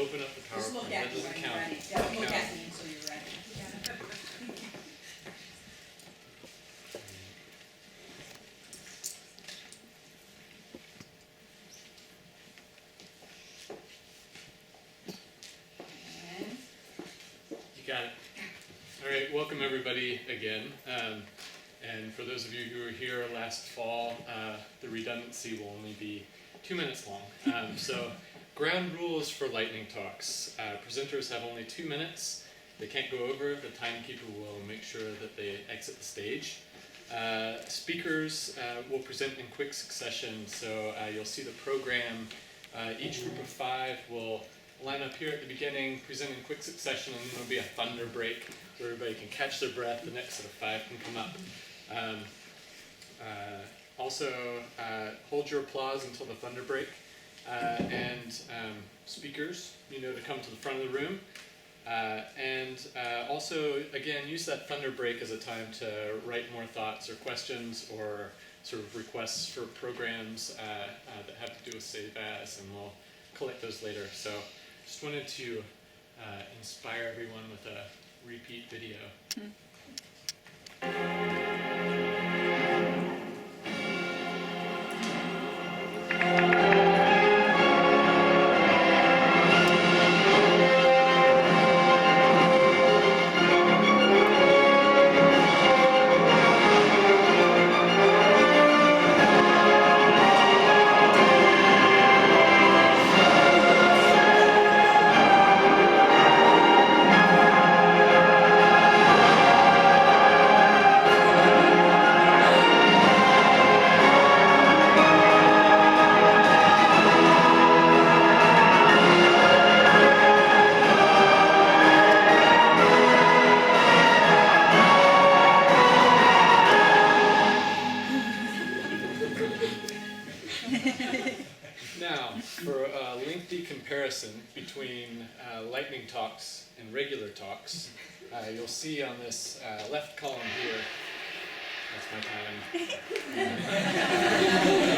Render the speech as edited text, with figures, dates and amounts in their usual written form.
open up the Just look PowerPoint. at That me doesn't when you're count. ready. Don't look Count. at me until you're ready. And You got it. All right, welcome everybody again. And for those of you who were here last fall, the redundancy will only be 2 minutes long. So, ground rules for lightning talks. Presenters have only 2 minutes. They can't go over. The timekeeper will make sure that they exit the stage. Speakers will present in quick succession, so you'll see the program. Each group of 5 will line up here at the beginning, present in quick succession, and then there'll be a thunder break where everybody can catch their breath. The next set of 5 can come up. Also, hold your applause until the thunder break. And speakers, you know to come to the front of the room. Also, again, use that thunder break as a time to write more thoughts or questions or sort of requests for programs that have to do with Save As, and we'll collect those later. So just wanted to inspire everyone with a repeat video. Now, for a lengthy comparison between lightning talks and regular talks, you'll see on this left column here, that's my time.